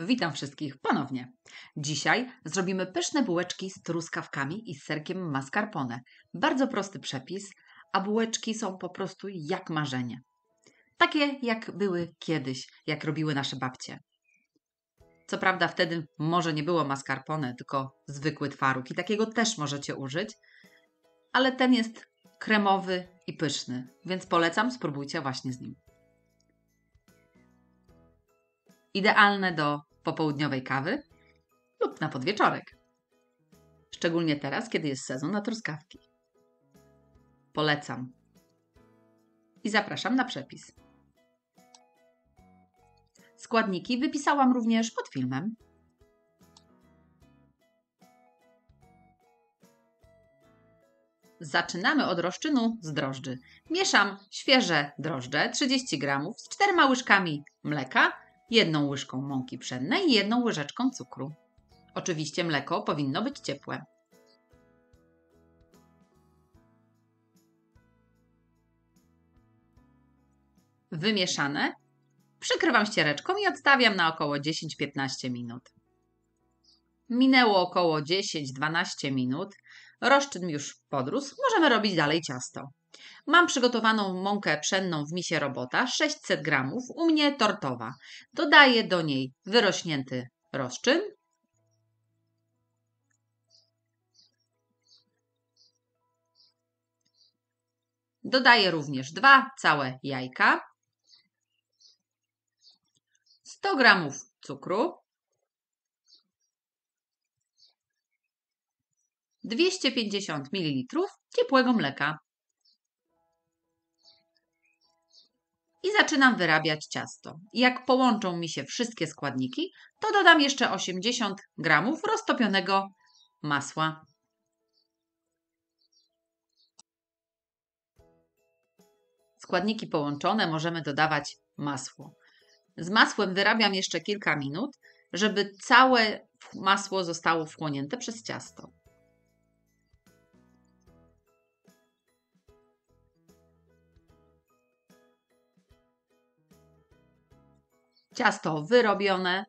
Witam wszystkich ponownie. Dzisiaj zrobimy pyszne bułeczki z truskawkami i z serkiem mascarpone. Bardzo prosty przepis, a bułeczki są po prostu jak marzenie. Takie jak były kiedyś, jak robiły nasze babcie. Co prawda wtedy może nie było mascarpone, tylko zwykły twaróg i takiego też możecie użyć, ale ten jest kremowy i pyszny, więc polecam, spróbujcie właśnie z nim. Idealne do popołudniowej kawy lub na podwieczorek. Szczególnie teraz, kiedy jest sezon na truskawki. Polecam. I zapraszam na przepis. Składniki wypisałam również pod filmem. Zaczynamy od rozczynu z drożdży. Mieszam świeże drożdże 30 g z 4 łyżkami mleka, 1 łyżką mąki pszennej i 1 łyżeczką cukru. Oczywiście mleko powinno być ciepłe. Wymieszane przykrywam ściereczką i odstawiam na około 10-15 minut. Minęło około 10-12 minut. Rozczyn już podrósł. Możemy robić dalej ciasto. Mam przygotowaną mąkę pszenną w misie robota, 600 g, u mnie tortowa. Dodaję do niej wyrośnięty rozczyn. Dodaję również 2 całe jajka, 100 g cukru, 250 ml ciepłego mleka. I zaczynam wyrabiać ciasto. Jak połączą mi się wszystkie składniki, to dodam jeszcze 80 g roztopionego masła. Składniki połączone, możemy dodawać masło. Z masłem wyrabiam jeszcze kilka minut, żeby całe masło zostało wchłonięte przez ciasto. Ciasto wyrobione,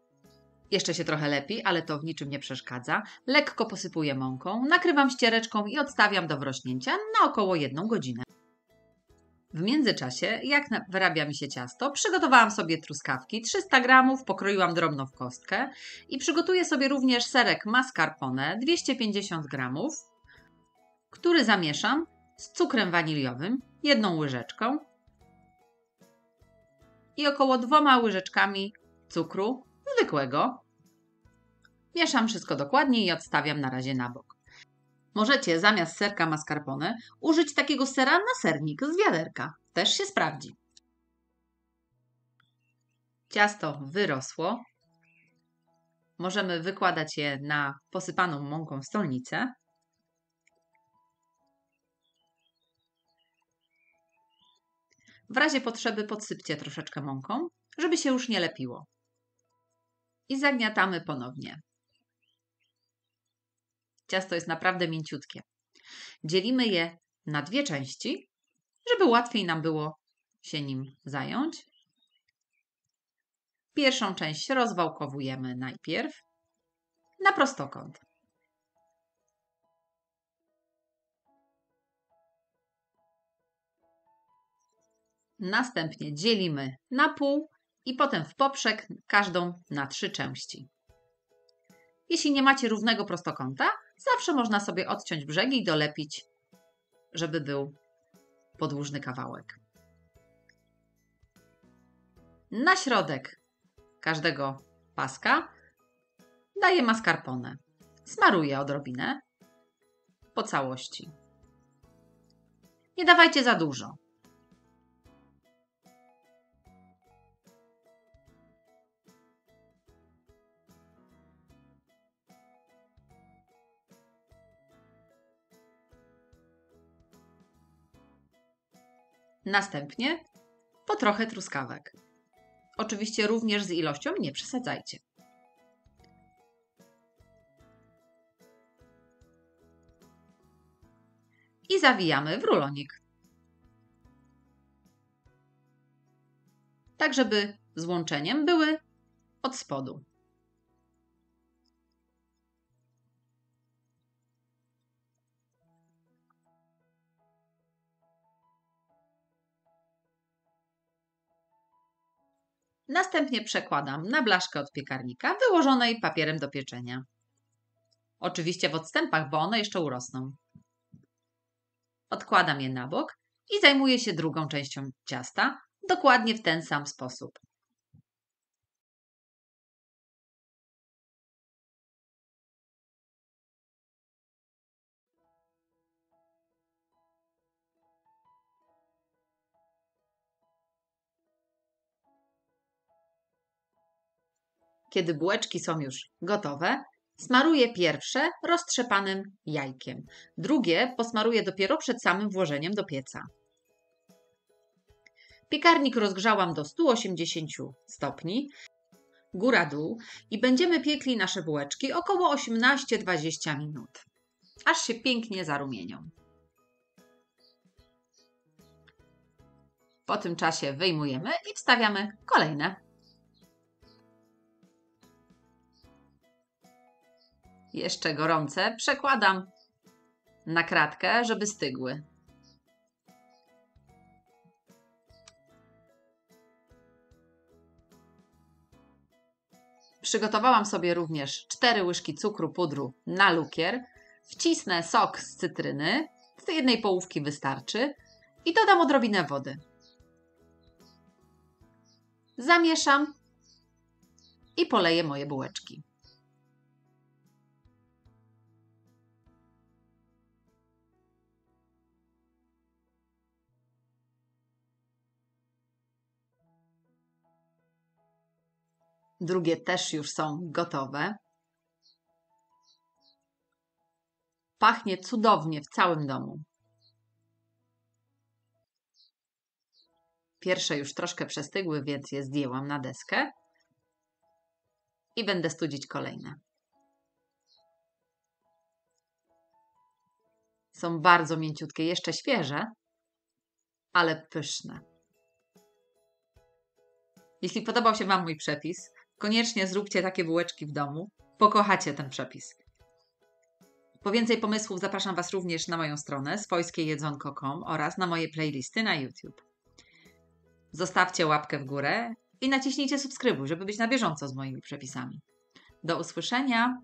jeszcze się trochę lepi, ale to w niczym nie przeszkadza. Lekko posypuję mąką, nakrywam ściereczką i odstawiam do wrośnięcia na około 1 godzinę. W międzyczasie, jak wyrabia mi się ciasto, przygotowałam sobie truskawki, 300 g, pokroiłam drobno w kostkę i przygotuję sobie również serek mascarpone, 250 g, który zamieszam z cukrem waniliowym, 1 łyżeczką i około 2 łyżeczkami cukru zwykłego. Mieszam wszystko dokładnie i odstawiam na razie na bok. Możecie zamiast serka mascarpone użyć takiego sera na sernik z wiaderka. Też się sprawdzi. Ciasto wyrosło. Możemy wykładać je na posypaną mąką stolnicę. W razie potrzeby podsypcie troszeczkę mąką, żeby się już nie lepiło. I zagniatamy ponownie. Ciasto jest naprawdę mięciutkie. Dzielimy je na 2 części, żeby łatwiej nam było się nim zająć. Pierwszą część rozwałkowujemy najpierw na prostokąt. Następnie dzielimy na pół i potem w poprzek każdą na 3 części. Jeśli nie macie równego prostokąta, zawsze można sobie odciąć brzegi i dolepić, żeby był podłużny kawałek. Na środek każdego paska daję mascarpone. Smaruję odrobinę po całości. Nie dawajcie za dużo. Następnie po trochę truskawek. Oczywiście również z ilością nie przesadzajcie. I zawijamy w rulonik. Tak, żeby złączeniem były od spodu. Następnie przekładam na blaszkę od piekarnika wyłożonej papierem do pieczenia. Oczywiście w odstępach, bo one jeszcze urosną. Odkładam je na bok i zajmuję się drugą częścią ciasta, dokładnie w ten sam sposób. Kiedy bułeczki są już gotowe, smaruję pierwsze roztrzepanym jajkiem. Drugie posmaruję dopiero przed samym włożeniem do pieca. Piekarnik rozgrzałam do 180 stopni, góra-dół i będziemy piekli nasze bułeczki około 18-20 minut, aż się pięknie zarumienią. Po tym czasie wyjmujemy i wstawiamy kolejne. Jeszcze gorące przekładam na kratkę, żeby stygły. Przygotowałam sobie również 4 łyżki cukru pudru na lukier. Wcisnę sok z cytryny, z jednej połówki wystarczy i dodam odrobinę wody. Zamieszam i poleję moje bułeczki. Drugie też już są gotowe. Pachnie cudownie w całym domu. Pierwsze już troszkę przestygły, więc je zdjęłam na deskę i będę studzić kolejne. Są bardzo mięciutkie, jeszcze świeże, ale pyszne. Jeśli podobał się Wam mój przepis, koniecznie zróbcie takie bułeczki w domu. Pokochacie ten przepis. Po więcej pomysłów zapraszam Was również na moją stronę swojskiejedzonko.com oraz na moje playlisty na YouTube. Zostawcie łapkę w górę i naciśnijcie subskrybuj, żeby być na bieżąco z moimi przepisami. Do usłyszenia!